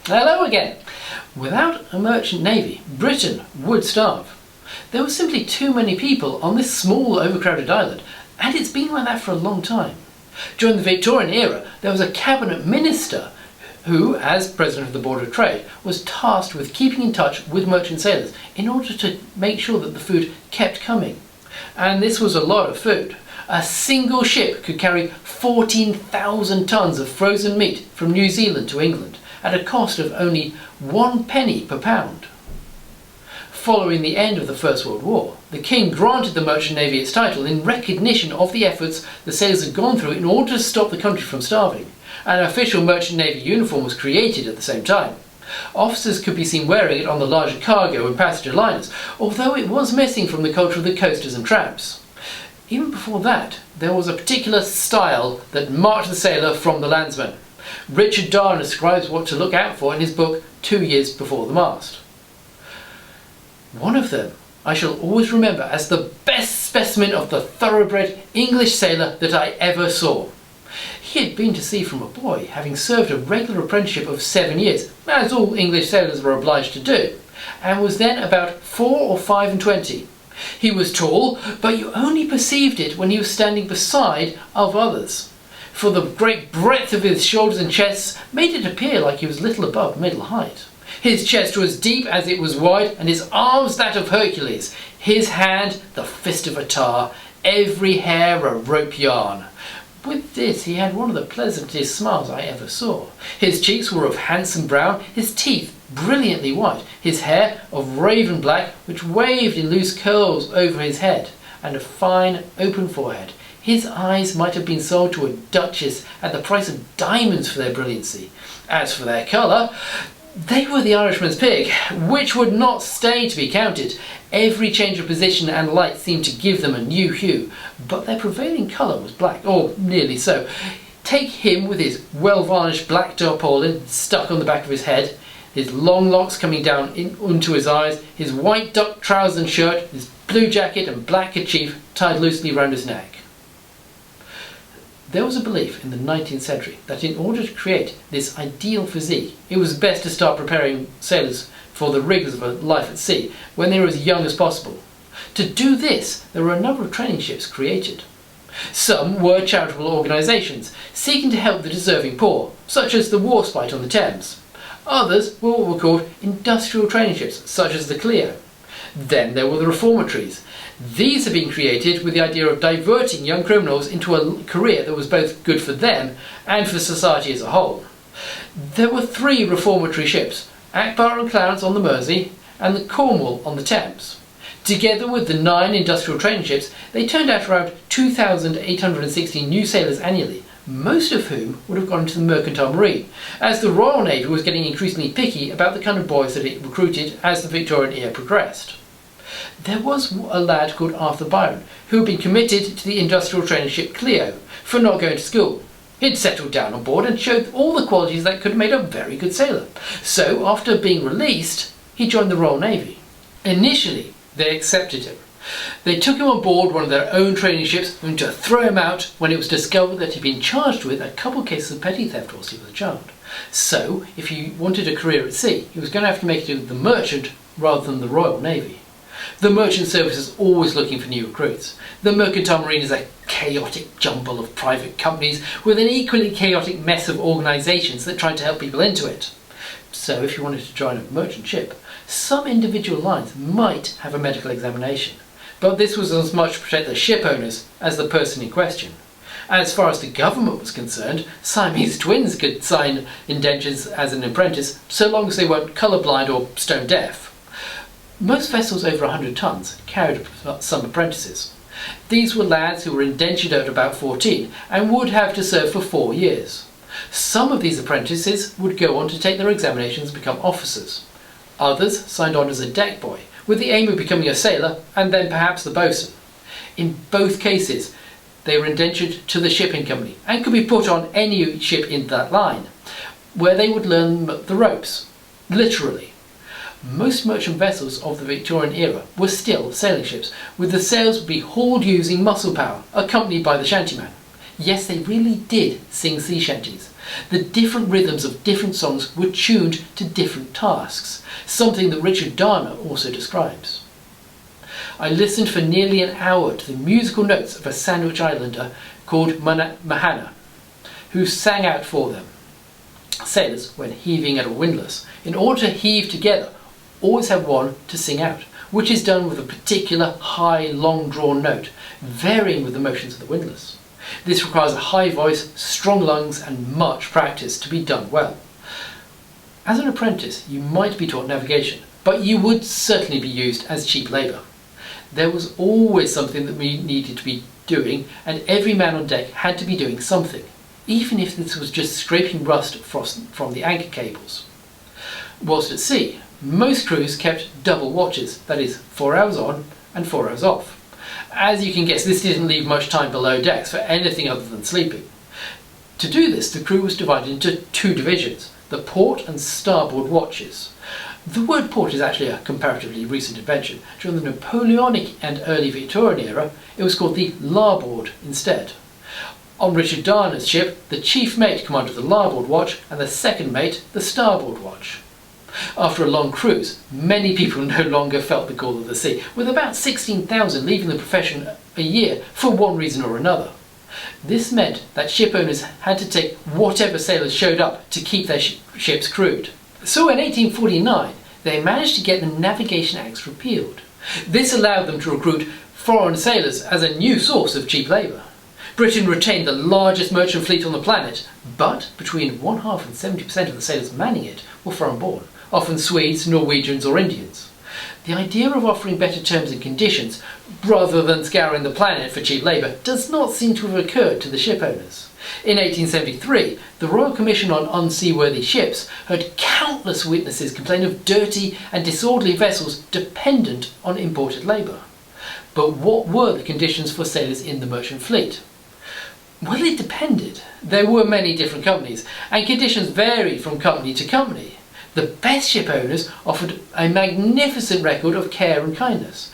Hello again. Without a merchant navy, Britain would starve. There were simply too many people on this small, overcrowded island, and it's been like that for a long time. During the Victorian era, there was a cabinet minister who, as President of the Board of Trade, was tasked with keeping in touch with merchant sailors in order to make sure that the food kept coming. And this was a lot of food. A single ship could carry 14,000 tonnes of frozen meat from New Zealand to England at a cost of only 1 penny per pound. Following the end of the First World War, the King granted the Merchant Navy its title in recognition of the efforts the sailors had gone through in order to stop the country from starving. An official Merchant Navy uniform was created at the same time. Officers could be seen wearing it on the larger cargo and passenger liners, although it was missing from the culture of the coasters and tramps. Even before that, there was a particular style that marked the sailor from the landsman. Richard Darwin describes what to look out for in his book 2 Years Before the Mast. One of them I shall always remember as the best specimen of the thoroughbred English sailor that I ever saw. He had been to sea from a boy, having served a regular apprenticeship of 7 years, as all English sailors were obliged to do, and was then about 4 or 25. He was tall, but you only perceived it when he was standing beside of others, for the great breadth of his shoulders and chest made it appear like he was little above middle height. His chest was deep as it was wide, and his arms that of Hercules, his hand the fist of a tar, every hair a rope yarn. With this he had one of the pleasantest smiles I ever saw. His cheeks were of handsome brown, his teeth brilliantly white, his hair of raven black, which waved in loose curls over his head, and a fine open forehead. His eyes might have been sold to a duchess at the price of diamonds for their brilliancy. As for their colour, they were the Irishman's pig, which would not stay to be counted. Every change of position and light seemed to give them a new hue, but their prevailing colour was black, or nearly so. Take him with his well-varnished black tarpaulin stuck on the back of his head, his long locks coming down into his eyes, his white duck trousers and shirt, his blue jacket and black kerchief tied loosely round his neck. There was a belief in the 19th century that in order to create this ideal physique, it was best to start preparing sailors for the rigours of a life at sea when they were as young as possible. To do this, there were a number of training ships created. Some were charitable organisations seeking to help the deserving poor, such as the Warspite on the Thames. Others were what were called industrial training ships, such as the Clio. Then there were the reformatories. These had been created with the idea of diverting young criminals into a career that was both good for them and for society as a whole. There were 3 reformatory ships, Akbar and Clarence on the Mersey and the Cornwall on the Thames. Together with the 9 industrial training ships, they turned out around 2,860 new sailors annually, most of whom would have gone into the mercantile marine, as the Royal Navy was getting increasingly picky about the kind of boys that it recruited as the Victorian era progressed. There was a lad called Arthur Byron, who had been committed to the industrial training ship Clio for not going to school. He'd settled down on board and showed all the qualities that could have made a very good sailor. So, after being released, he joined the Royal Navy. Initially, they accepted him. They took him on board one of their own training ships only to throw him out when it was discovered that he'd been charged with a couple of cases of petty theft whilst he was a child. So, if he wanted a career at sea, he was going to have to make it with the merchant rather than the Royal Navy. The merchant service is always looking for new recruits. The mercantile marine is a chaotic jumble of private companies with an equally chaotic mess of organisations that try to help people into it. So if you wanted to join a merchant ship, some individual lines might have a medical examination, but this was as much to protect the ship owners as the person in question. As far as the government was concerned, Siamese twins could sign indentures as an apprentice so long as they weren't colour-blind or stone-deaf. Most vessels over 100 tonnes carried some apprentices. These were lads who were indentured at about 14 and would have to serve for 4 years. Some of these apprentices would go on to take their examinations and become officers. Others signed on as a deck boy, with the aim of becoming a sailor and then perhaps the boatswain. In both cases, they were indentured to the shipping company and could be put on any ship in that line, where they would learn the ropes, literally. Most merchant vessels of the Victorian era were still sailing ships, with the sails would be hauled using muscle power, accompanied by the shantyman. Yes, they really did sing sea shanties. The different rhythms of different songs were tuned to different tasks, something that Richard Darner also describes. I listened for nearly an hour to the musical notes of a Sandwich Islander called Mahana, who sang out for them. Sailors, when heaving at a windlass, in order to heave together, always have one to sing out, which is done with a particular high, long-drawn note, varying with the motions of the windlass. This requires a high voice, strong lungs, and much practice to be done well. As an apprentice, you might be taught navigation, but you would certainly be used as cheap labour. There was always something that we needed to be doing, and every man on deck had to be doing something, even if this was just scraping rust from the anchor cables. Whilst at sea, most crews kept double watches, that is, 4 hours on and 4 hours off. As you can guess, this didn't leave much time below decks for anything other than sleeping. To do this, the crew was divided into 2 divisions, the port and starboard watches. The word port is actually a comparatively recent invention. During the Napoleonic and early Victorian era, it was called the larboard instead. On Richard Darner's ship, the chief mate commanded the larboard watch and the second mate the starboard watch. After a long cruise, many people no longer felt the call of the sea, with about 16,000 leaving the profession a year for one reason or another. This meant that ship owners had to take whatever sailors showed up to keep their ships crewed. So in 1849, they managed to get the Navigation Acts repealed. This allowed them to recruit foreign sailors as a new source of cheap labour. Britain retained the largest merchant fleet on the planet, but between 1/2 and 70% of the sailors manning it were foreign-born, often Swedes, Norwegians or Indians. The idea of offering better terms and conditions, rather than scouring the planet for cheap labour, does not seem to have occurred to the ship owners. In 1873, the Royal Commission on Unseaworthy Ships heard countless witnesses complain of dirty and disorderly vessels dependent on imported labour. But what were the conditions for sailors in the merchant fleet? Well, it depended. There were many different companies, and conditions varied from company to company. The best ship owners offered a magnificent record of care and kindness.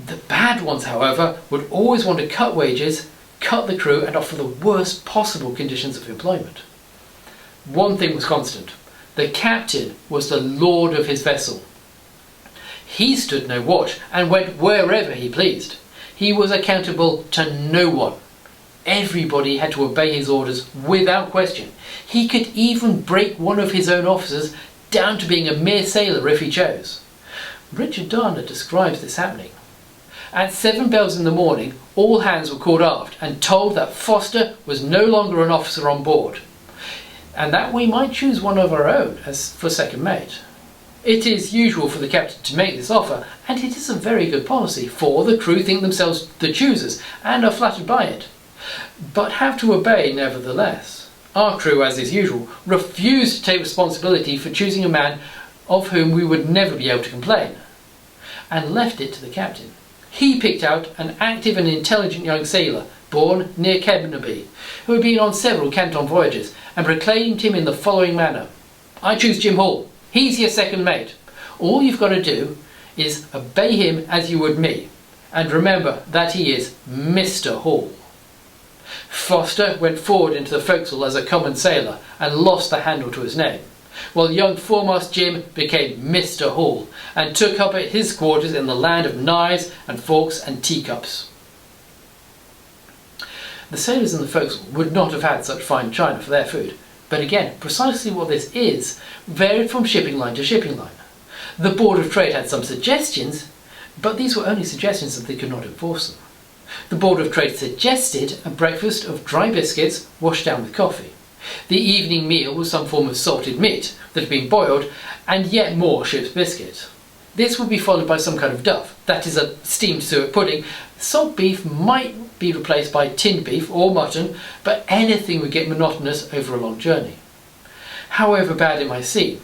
The bad ones, however, would always want to cut wages, cut the crew, and offer the worst possible conditions of employment. One thing was constant. The captain was the lord of his vessel. He stood no watch and went wherever he pleased. He was accountable to no one. Everybody had to obey his orders without question. He could even break one of his own officers down to being a mere sailor if he chose. Richard Darner describes this happening. At 7 bells in the morning, all hands were called aft and told that Foster was no longer an officer on board, and that we might choose one of our own as for second mate. It is usual for the captain to make this offer, and it is a very good policy, for the crew think themselves the choosers and are flattered by it, but have to obey nevertheless. Our crew, as is usual, refused to take responsibility for choosing a man of whom we would never be able to complain, and left it to the captain. He picked out an active and intelligent young sailor, born near Kebneby, who had been on several Canton voyages, and proclaimed him in the following manner: "I choose Jim Hall. He's your second mate. All you've got to do is obey him as you would me, and remember that he is Mr. Hall." Foster went forward into the forecastle as a common sailor and lost the handle to his name, while young foremast Jim became Mr. Hall and took up at his quarters in the land of knives and forks and teacups. The sailors in the forecastle would not have had such fine china for their food, but again, precisely what this is varied from shipping line to shipping line. The Board of Trade had some suggestions, but these were only suggestions that they could not enforce them. The Board of Trade suggested a breakfast of dry biscuits washed down with coffee. The evening meal was some form of salted meat that had been boiled, and yet more ship's biscuit. This would be followed by some kind of duff, that is a steamed suet pudding. Salt beef might be replaced by tinned beef or mutton, but anything would get monotonous over a long journey. However bad it might seem,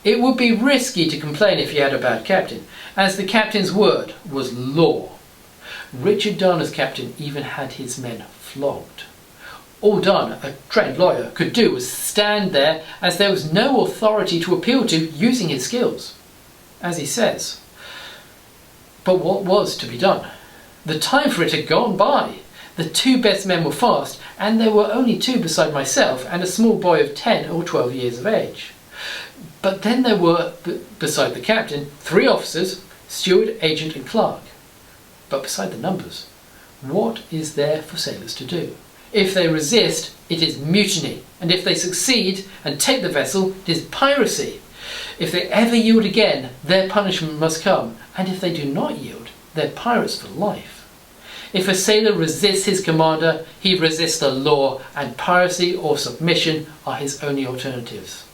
it would be risky to complain if you had a bad captain, as the captain's word was law. Richard Darner's captain even had his men flogged. All Darner, a trained lawyer, could do was stand there, as there was no authority to appeal to using his skills. As he says, but what was to be done? The time for it had gone by. The 2 best men were fast, and there were only 2 beside myself and a small boy of 10 or 12 years of age. But then there were, beside the captain, 3 officers, steward, agent and clerk. But beside the numbers, what is there for sailors to do? If they resist, it is mutiny, and if they succeed and take the vessel, it is piracy. If they ever yield again, their punishment must come, and if they do not yield, they're pirates for life. If a sailor resists his commander, he resists the law, and piracy or submission are his only alternatives.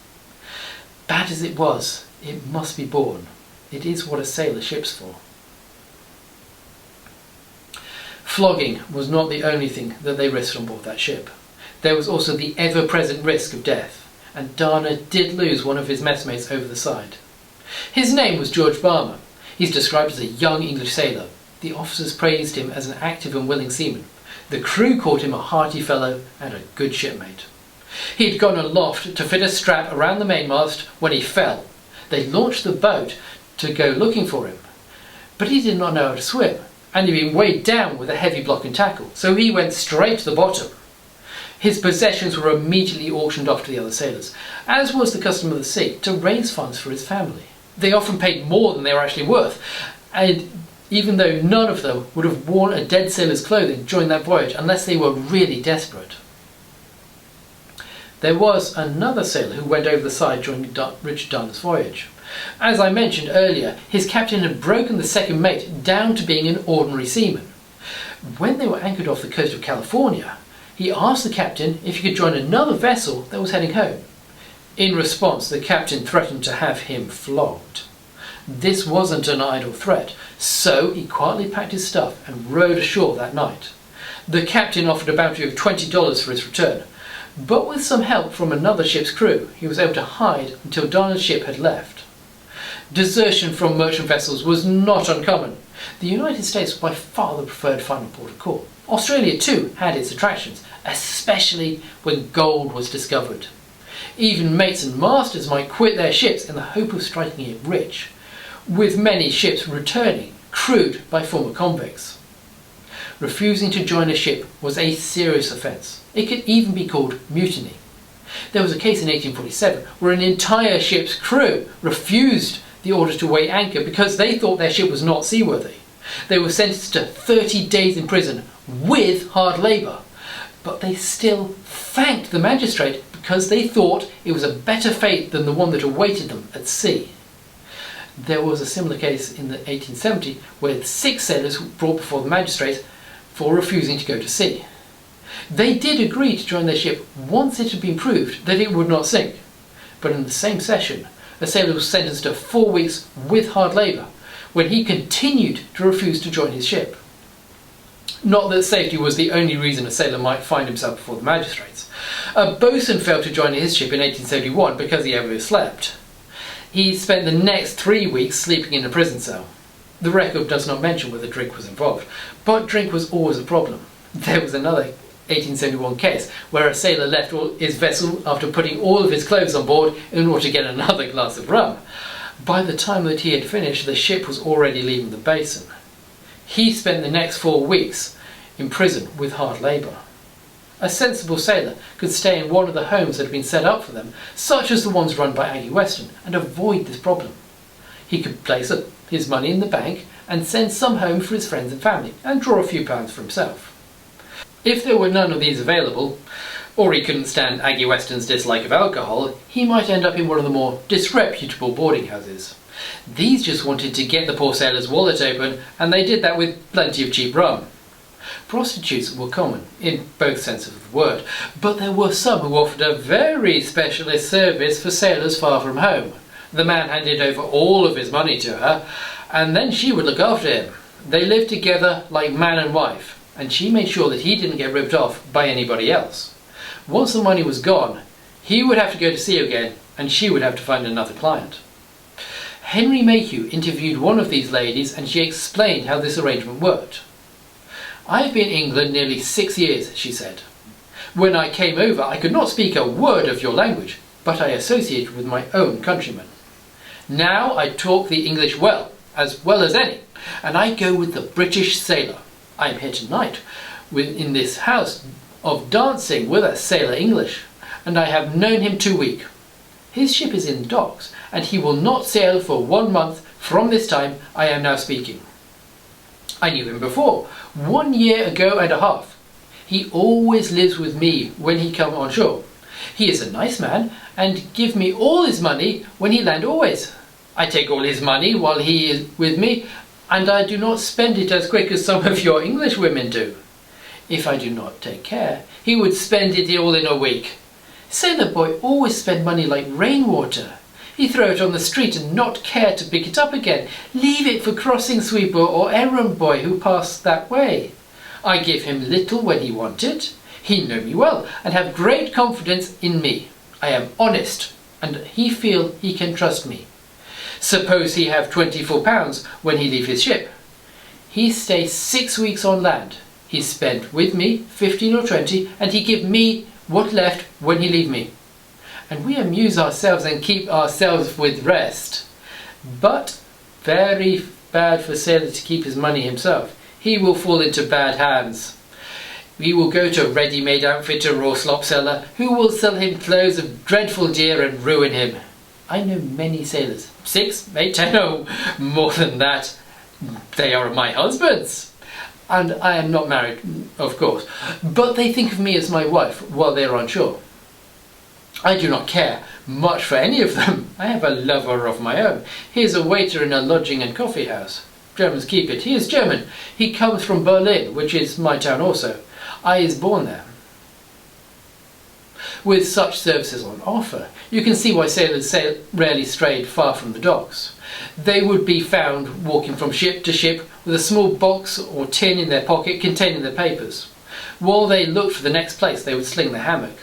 Bad as it was, it must be borne. It is what a sailor ships for. Flogging was not the only thing that they risked on board that ship. There was also the ever-present risk of death, and Dana did lose one of his messmates over the side. His name was George Barmer. He's described as a young English sailor. The officers praised him as an active and willing seaman. The crew called him a hearty fellow and a good shipmate. He had gone aloft to fit a strap around the mainmast when he fell. They launched the boat to go looking for him, but he did not know how to swim, and he'd been weighed down with a heavy block and tackle, so he went straight to the bottom. His possessions were immediately auctioned off to the other sailors, as was the custom of the sea, to raise funds for his family. They often paid more than they were actually worth, and even though none of them would have worn a dead sailor's clothing during that voyage unless they were really desperate. There was another sailor who went over the side during Richard Dana's voyage. As I mentioned earlier, his captain had broken the second mate down to being an ordinary seaman. When they were anchored off the coast of California, he asked the captain if he could join another vessel that was heading home. In response, the captain threatened to have him flogged. This wasn't an idle threat, so he quietly packed his stuff and rowed ashore that night. The captain offered a bounty of $20 for his return, but with some help from another ship's crew, he was able to hide until Dana's ship had left. Desertion from merchant vessels was not uncommon. The United States was by far the preferred final port of call. Australia too had its attractions, especially when gold was discovered. Even mates and masters might quit their ships in the hope of striking it rich, with many ships returning, crewed by former convicts. Refusing to join a ship was a serious offence. It could even be called mutiny. There was a case in 1847 where an entire ship's crew refused the order to weigh anchor because they thought their ship was not seaworthy. They were sentenced to 30 days in prison with hard labour, but they still thanked the magistrate because they thought it was a better fate than the one that awaited them at sea. There was a similar case in the 1870 where 6 sailors were brought before the magistrate for refusing to go to sea. They did agree to join their ship once it had been proved that it would not sink, but in the same session a sailor was sentenced to 4 weeks with hard labour when he continued to refuse to join his ship. Not that safety was the only reason a sailor might find himself before the magistrates. A boatswain failed to join his ship in 1871 because he overslept. He spent the next 3 weeks sleeping in a prison cell. The record does not mention whether drink was involved, but drink was always a problem. There was another 1871 case where a sailor left his vessel after putting all of his clothes on board in order to get another glass of rum. By the time that he had finished, the ship was already leaving the basin. He spent the next 4 weeks in prison with hard labour. A sensible sailor could stay in one of the homes that had been set up for them, such as the ones run by Aggie Weston, and avoid this problem. He could place his money in the bank and send some home for his friends and family, and draw a few pounds for himself. If there were none of these available, or he couldn't stand Aggie Weston's dislike of alcohol, he might end up in one of the more disreputable boarding houses. These just wanted to get the poor sailor's wallet open, and they did that with plenty of cheap rum. Prostitutes were common, in both senses of the word, but there were some who offered a very specialist service for sailors far from home. The man handed over all of his money to her, and then she would look after him. They lived together like man and wife, and she made sure that he didn't get ripped off by anybody else. Once the money was gone, he would have to go to sea again, and she would have to find another client. Henry Mayhew interviewed one of these ladies, and she explained how this arrangement worked. "I've been in England nearly 6 years," she said. "When I came over, I could not speak a word of your language, but I associated with my own countrymen. Now I talk the English well as any, and I go with the British sailor. I am here tonight in this house of dancing with a sailor English, and I have known him 2 weeks. His ship is in docks, and he will not sail for 1 month from this time I am now speaking. I knew him before, 1 year ago and a half. He always lives with me when he come on shore. He is a nice man, and give me all his money when he land always. I take all his money while he is with me, and I do not spend it as quick as some of your English women do. If I do not take care, he would spend it all in a week. Sailor boy always spend money like rainwater. He throw it on the street and not care to pick it up again. Leave it for crossing sweeper or errand boy who pass that way. I give him little when he want it. He know me well and have great confidence in me. I am honest, and he feel he can trust me. Suppose he have £24 when he leave his ship. He stay 6 weeks on land. He spend with me 15 or 20, and he give me what left when he leave me. And we amuse ourselves and keep ourselves with rest. But very bad for sailor to keep his money himself. He will fall into bad hands. We will go to a ready-made outfitter or slop seller who will sell him clothes of dreadful dear and ruin him. I know many sailors, 6, 8, 10, oh, more than that. They are my husbands. And I am not married, of course, but they think of me as my wife while they are on shore. I do not care much for any of them. I have a lover of my own. He is a waiter in a lodging and coffee house. Germans keep it. He is German. He comes from Berlin, which is my town also. I is born there. With such services on offer, you can see why sailors rarely strayed far from the docks. They would be found walking from ship to ship with a small box or tin in their pocket containing their papers. While they looked for the next place, they would sling their hammock.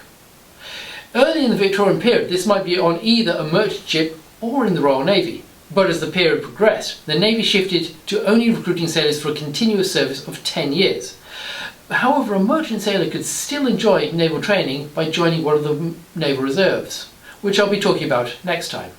Early in the Victorian period, this might be on either a merchant ship or in the Royal Navy. But as the period progressed, the Navy shifted to only recruiting sailors for a continuous service of 10 years. However, a merchant sailor could still enjoy naval training by joining one of the naval reserves, which I'll be talking about next time.